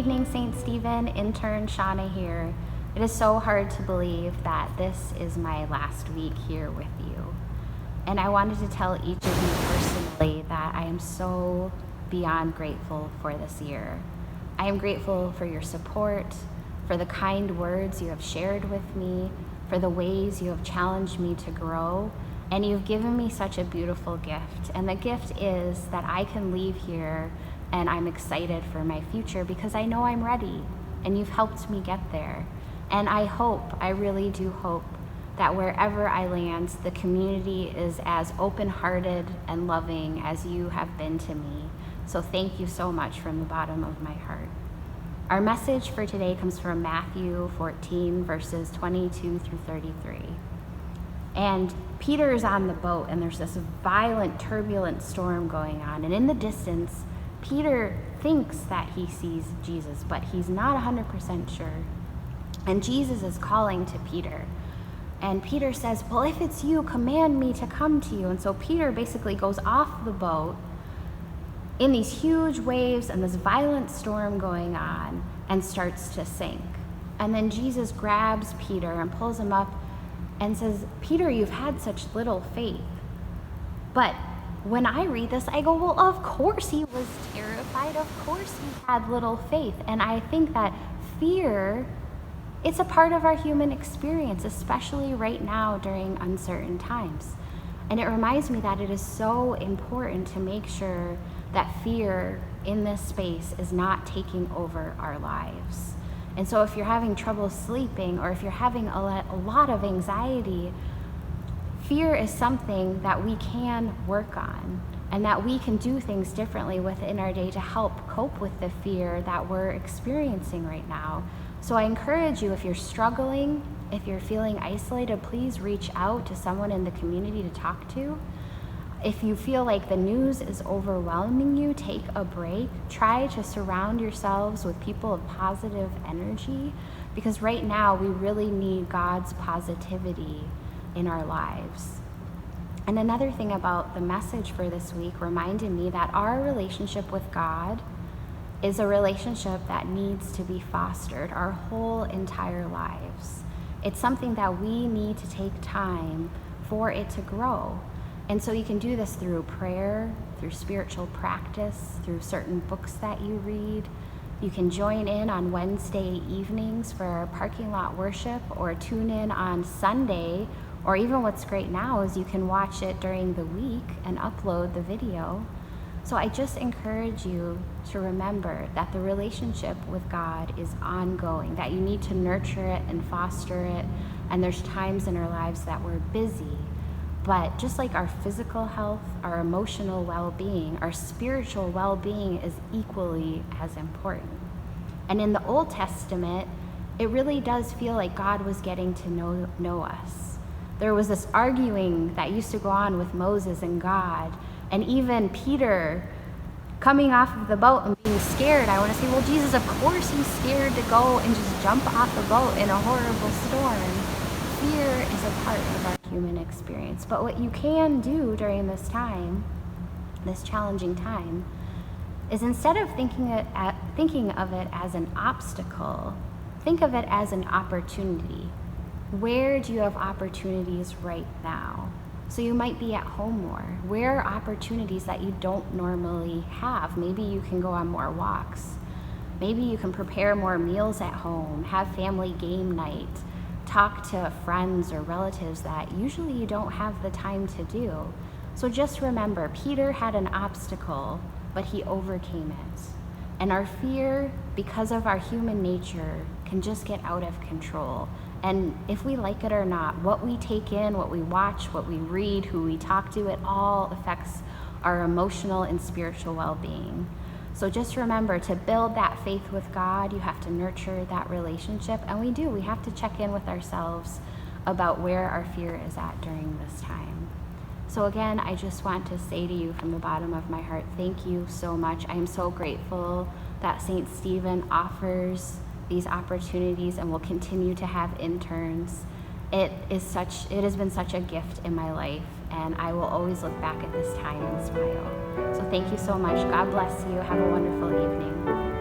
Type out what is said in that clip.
evening, St. Stephen. Intern Shawna here. It is so hard to believe that this is my last week here with you. And I wanted to tell each of you personally that I am so beyond grateful for this year. I am grateful for your support, for the kind words you have shared with me, for the ways you have challenged me to grow, and you've given me such a beautiful gift. And the gift is that I can leave here and I'm excited for my future because I know I'm ready, and you've helped me get there. And I really do hope that wherever I land, the community is as open-hearted and loving as you have been to me. So thank you so much from the bottom of my heart. Our message for today comes from Matthew 14, verses 22 through 33. And Peter is on the boat, and there's this violent, turbulent storm going on. And in the distance, Peter thinks that he sees Jesus, but he's not 100% sure. And Jesus is calling to Peter. And Peter says, well, if it's you, command me to come to you. And so Peter basically goes off the boat in these huge waves and this violent storm going on and starts to sink. And then Jesus grabs Peter and pulls him up and says, Peter, you've had such little faith. But when I read this, I go, well, of course he was terrified. Of course he had little faith. And I think that fear, it's a part of our human experience, especially right now during uncertain times. And it reminds me that it is so important to make sure that fear in this space is not taking over our lives. And so if you're having trouble sleeping, or if you're having a lot of anxiety, fear is something that we can work on, and that we can do things differently within our day to help cope with the fear that we're experiencing right now. So I encourage you, if you're struggling, if you're feeling isolated, please reach out to someone in the community to talk to. If you feel like the news is overwhelming you, take a break. Try to surround yourselves with people of positive energy, because right now we really need God's positivity in our lives. And another thing about the message for this week reminded me that our relationship with God is a relationship that needs to be fostered our whole entire lives. It's something that we need to take time for it to grow. And so you can do this through prayer, through spiritual practice, through certain books that you read. You can join in on Wednesday evenings for our parking lot worship, or tune in on Sunday, or even what's great now is you can watch it during the week and upload the video. So I just encourage you to remember that the relationship with God is ongoing, that you need to nurture it and foster it. And there's times in our lives that we're busy. But just like our physical health, our emotional well-being, our spiritual well-being is equally as important. And in the Old Testament, it really does feel like God was getting to know us. There was this arguing that used to go on with Moses and God, and even Peter coming off of the boat and being scared. I want to say, well, Jesus, of course he's scared to go and just jump off the boat in a horrible storm. Fear is a part of our human experience. But what you can do during this time, this challenging time, is instead of thinking of it as an obstacle, think of it as an opportunity. Where do you have opportunities right now? So you might be at home more. Where are opportunities that you don't normally have? Maybe you can go on more walks. Maybe you can prepare more meals at home, have family game night, talk to friends or relatives that usually you don't have the time to do. So just remember, Peter had an obstacle, but he overcame it. And our fear, because of our human nature, can just get out of control. And if we like it or not, what we take in, what we watch, what we read, who we talk to, it all affects our emotional and spiritual well-being. So just remember, to build that faith with God, you have to nurture that relationship. And we have to check in with ourselves about where our fear is at during this time. So again, I just want to say to you from the bottom of my heart, thank you so much. I am so grateful that St. Stephen offers these opportunities and will continue to have interns. It has been such a gift in my life, and I will always look back at this time and smile. So thank you so much. God bless you. Have a wonderful evening.